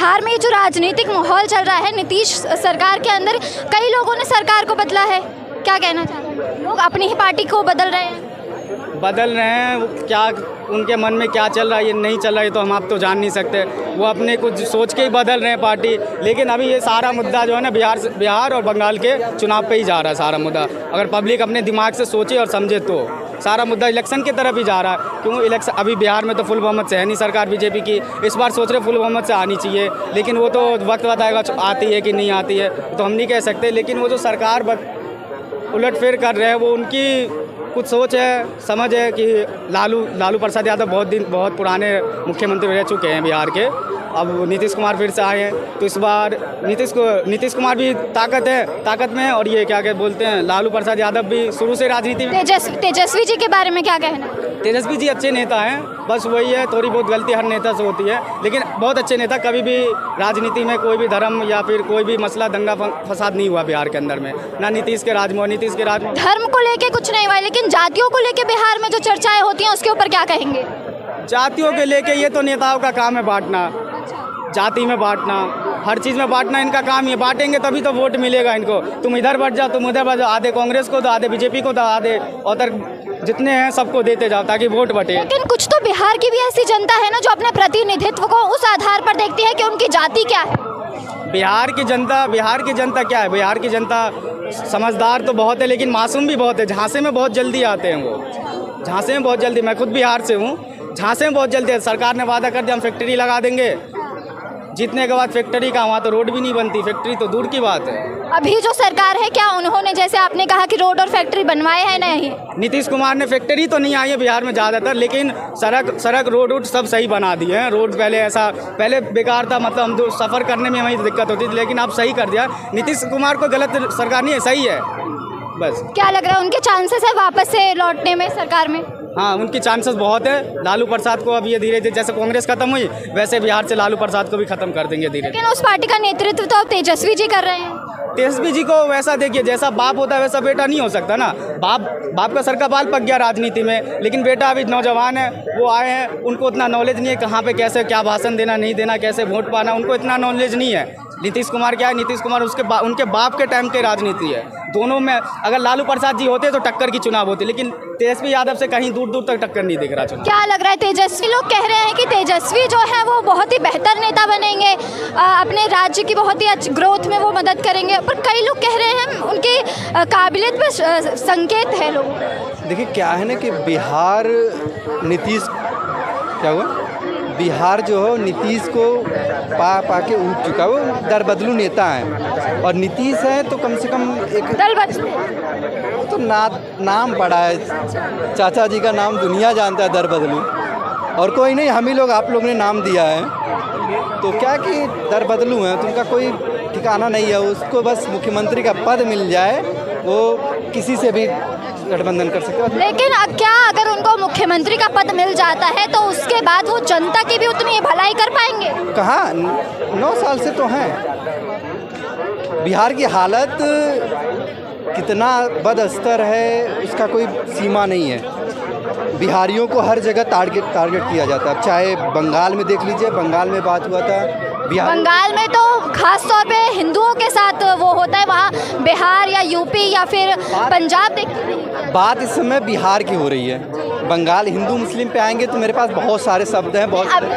बिहार में जो राजनीतिक माहौल चल रहा है नीतीश सरकार के अंदर, कई लोगों ने सरकार को बदला है, क्या कहना चाह रहे हैं? लोग अपनी ही पार्टी को बदल रहे हैं। वो क्या उनके मन में क्या चल रहा है, ये नहीं चल रहा है तो हम आप तो जान नहीं सकते। वो अपने कुछ सोच के ही बदल रहे हैं पार्टी। लेकिन अभी ये सारा मुद्दा जो है ना बिहार और बंगाल के चुनाव पे ही जा रहा है सारा मुद्दा। अगर पब्लिक अपने दिमाग से सोचे और समझे तो सारा मुद्दा इलेक्शन की तरफ ही जा रहा है। क्यों इलेक्शन अभी बिहार में तो फुल बहुमत से है नहीं सरकार बीजेपी की, इस बार सोच रहे फुल बहुमत से आनी चाहिए, लेकिन वो तो वक्त बताएगा आती है कि नहीं आती है, तो हम नहीं कह सकते। लेकिन वो जो सरकार उलट फेर कर रहे हैं वो उनकी कुछ सोच है, समझ है कि लालू प्रसाद यादव बहुत पुराने मुख्यमंत्री रह चुके हैं बिहार के। अब नीतीश कुमार फिर से आए हैं तो इस बार नीतीश कुमार भी ताकत में है, और ये क्या बोलते हैं लालू प्रसाद यादव भी शुरू से राजनीति में। तेजस्वी जी के बारे में क्या कहना है? तेजस्वी जी अच्छे नेता हैं, बस वही है थोड़ी बहुत गलती हर नेता से होती है, लेकिन बहुत अच्छे नेता। कभी भी राजनीति में कोई भी धर्म या फिर कोई भी मसला दंगा फसाद नहीं हुआ बिहार के अंदर में, ना नीतीश के राज में। धर्म को लेके कुछ नहीं हुआ, लेकिन जातियों को लेके बिहार में जो चर्चाएं होती हैं उसके ऊपर क्या कहेंगे? जातियों के लेके ये तो नेताओं का काम है बांटना, जाति में बांटना, हर चीज़ में बांटना इनका काम है। बांटेंगे तभी तो वोट मिलेगा इनको। तुम इधर बढ़ जाओ, तुम उधर बढ़ जाओ, आधे कांग्रेस को दो, आधे बीजेपी को दो, आधे उधर जितने हैं सबको देते जाओ ताकि वोट बटे। लेकिन कुछ तो बिहार की भी ऐसी जनता है ना जो अपने प्रतिनिधित्व को उस आधार पर देखती है कि उनकी जाति क्या है। बिहार की जनता क्या है? बिहार की जनता समझदार तो बहुत है, लेकिन मासूम भी बहुत है। झांसे में बहुत जल्दी आते हैं वो, झांसे में बहुत जल्दी। मैं खुद बिहार से हूँ, झांसे में बहुत जल्दी है। सरकार ने वादा कर दिया हम फैक्ट्री लगा देंगे, जीतने के बाद फैक्ट्री का वहाँ तो रोड भी नहीं बनती, फैक्ट्री तो दूर की बात है। अभी जो सरकार है क्या उन्होंने, जैसे आपने कहा कि रोड और फैक्ट्री बनवाए हैं? नहीं, नीतीश कुमार ने फैक्ट्री तो नहीं आई है बिहार में ज़्यादातर, लेकिन सड़क रोड सब सही बना दिए हैं। रोड पहले बेकार था, मतलब हम जो सफ़र करने में हमें दिक्कत होती थी, लेकिन अब सही कर दिया। नीतीश कुमार को गलत सरकार नहीं है, सही है बस। क्या लग रहा है उनके चांसेस है वापस से लौटने में सरकार में? हाँ, उनकी चांसेस बहुत है। लालू प्रसाद को अब ये धीरे धीरे जैसे कांग्रेस खत्म हुई वैसे बिहार से लालू प्रसाद को भी खत्म कर देंगे धीरे। लेकिन उस पार्टी का नेतृत्व तो अब तेजस्वी जी कर रहे हैं। तेजस्वी जी को वैसा देखिए, जैसा बाप होता है वैसा बेटा नहीं हो सकता ना। बाप का सर का बाल पक गया राजनीति में, लेकिन बेटा अभी नौजवान है, वो आए हैं, उनको उतना नॉलेज नहीं है कहाँ पे कैसे क्या भाषण देना नहीं देना, कैसे वोट पाना, उनको इतना नॉलेज नहीं है। नीतीश कुमार क्या है, नीतीश कुमार उनके बाप के टाइम की राजनीति है। दोनों में अगर लालू प्रसाद जी होते तो टक्कर की चुनाव होती, लेकिन तेजस्वी यादव से कहीं दूर दूर तक टक्कर नहीं दिख रहा चुनाव। क्या लग रहा है तेजस्वी, लोग कह रहे हैं कि तेजस्वी जो है वो बहुत ही बेहतर नेता बनेंगे, अपने राज्य की बहुत ही अच्छी ग्रोथ में वो मदद करेंगे, पर कई लोग कह रहे हैं उनकी काबिलियत पर संकेत है लोग। देखिए क्या है ना कि बिहार जो है नीतीश को पा के उठ चुका है। वो दर बदलू नेता है, और नीतीश है तो कम से कम एक दल बदलू तो नाम पड़ा है, चाचा जी का नाम दुनिया जानता है दर बदलू, और कोई नहीं, हम ही लोग आप लोग ने नाम दिया है। तो क्या कि दर बदलू हैं तो उनका कोई ठिकाना नहीं है। उसको बस मुख्यमंत्री का पद मिल जाए, वो किसी से भी गठबंधन कर सकते हैं। लेकिन क्या अगर उनको मुख्यमंत्री का पद मिल जाता है तो उसके बाद वो जनता की भी उतनी भलाई कर पाएंगे? कहाँ, 9 साल से तो हैं। बिहार की हालत कितना बदस्तर है उसका कोई सीमा नहीं है। बिहारियों को हर जगह टारगेट किया जाता है। चाहे बंगाल में देख लीजिए, बंगाल में बात हुआ था, बंगाल में तो खास तौर पे हिंदुओं के साथ वो होता है, वहाँ बिहार या यूपी या फिर पंजाब बात इस समय बिहार की हो रही है। बंगाल हिंदू मुस्लिम पे आएंगे तो मेरे पास बहुत सारे शब्द हैं।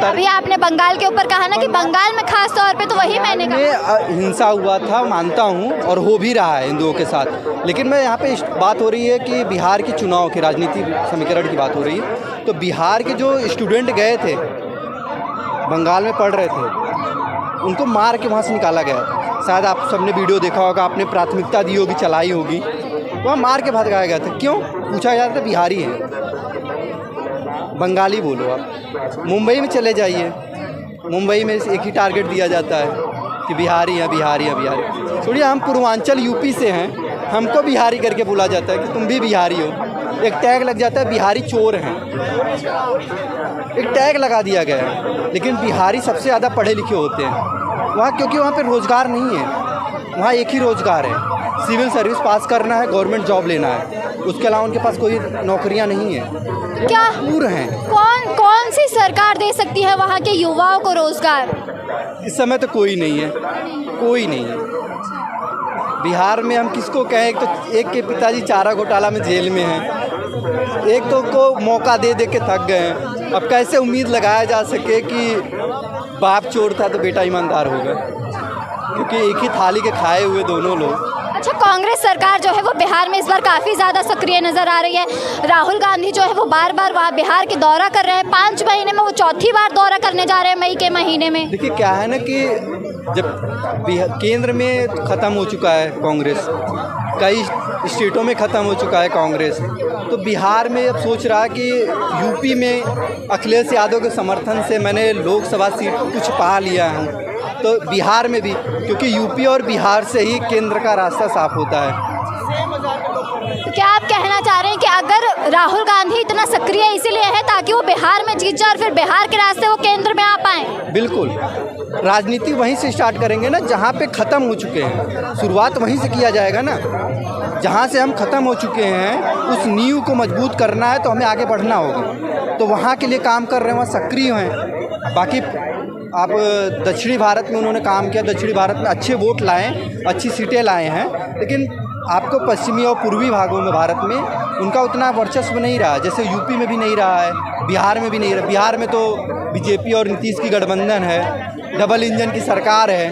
अभी आपने बंगाल के ऊपर कहा ना कि बंगाल में खास तौर पे, तो वही मैंने कहा हिंसा हुआ था, मानता हूँ, और हो भी रहा है हिंदुओं के साथ। लेकिन मैं यहाँ पे बात हो रही है कि बिहार के चुनाव की राजनीति समीकरण की बात हो रही है। तो बिहार के जो स्टूडेंट गए थे, बंगाल में पढ़ रहे थे, उनको मार के वहाँ से निकाला गया। शायद आप सबने वीडियो देखा होगा, आपने प्राथमिकता दी होगी, चलाई होगी, वहाँ मार के भगाया गया था। क्यों? पूछा जाता था बिहारी है, बंगाली बोलो। आप मुंबई में चले जाइए, मुंबई में एक ही टारगेट दिया जाता है कि बिहारी है, बिहारी है, बिहारी। थोड़ी हम पूर्वांचल यूपी से हैं, हमको बिहारी करके बोला जाता है कि तुम भी बिहारी हो। एक टैग लग जाता है, बिहारी चोर हैं, एक टैग लगा दिया गया है। लेकिन बिहारी सबसे ज़्यादा पढ़े लिखे होते हैं वहाँ, क्योंकि वहाँ पे रोज़गार नहीं है। वहाँ एक ही रोज़गार है, सिविल सर्विस पास करना है, गवर्नमेंट जॉब लेना है, उसके अलावा उनके पास कोई नौकरियाँ नहीं है। क्या दूर हैं। कौन सी सरकार दे सकती है वहाँ के युवाओं को रोज़गार? इस समय तो कोई नहीं है, कोई नहीं है बिहार में। हम किसको कहें, एक के पिताजी चारा घोटाला में जेल में हैं, एक तो को मौका दे दे के थक गए हैं। अब कैसे उम्मीद लगाया जा सके कि बाप चोर था तो बेटा ईमानदार होगा, क्योंकि एक ही थाली के खाए हुए दोनों लोग। अच्छा, कांग्रेस सरकार जो है वो बिहार में इस बार काफ़ी ज़्यादा सक्रिय नज़र आ रही है। राहुल गांधी जो है वो बार बार वहाँ बिहार के दौरा कर रहे हैं। 5 महीने में वो चौथी बार दौरा करने जा रहे हैं मई के महीने में। देखिए क्या है ना कि जब केंद्र में ख़त्म हो चुका है कांग्रेस, कई स्टेटों में ख़त्म हो चुका है कांग्रेस, तो बिहार में अब सोच रहा है कि यूपी में अखिलेश यादव के समर्थन से मैंने लोकसभा सीट कुछ पा लिया हूँ, तो बिहार में भी, क्योंकि यूपी और बिहार से ही केंद्र का रास्ता साफ होता है। तो क्या आप कहना चाह रहे हैं कि अगर राहुल गांधी इतना सक्रिय इसीलिए है ताकि वो बिहार में जीत जाए और फिर बिहार के रास्ते वो केंद्र में आ पाएँ? बिल्कुल, राजनीति वहीं से स्टार्ट करेंगे ना जहाँ पे ख़त्म हो चुके हैं। शुरुआत वहीं से किया जाएगा ना, जहाँ से हम ख़त्म हो चुके हैं उस नींव को मजबूत करना है तो हमें आगे बढ़ना होगा। तो वहाँ के लिए काम कर रहे हैं, वहाँ सक्रिय हैं। बाकी आप दक्षिणी भारत में उन्होंने काम किया, दक्षिणी भारत में अच्छे वोट लाए, अच्छी सीटें लाए हैं, लेकिन आपको पश्चिमी और पूर्वी भागों में भारत में उनका उतना वर्चस्व नहीं रहा, जैसे यूपी में भी नहीं रहा है, बिहार में भी नहीं रहा। बिहार में तो बीजेपी और नीतीश की गठबंधन है, डबल इंजन की सरकार है,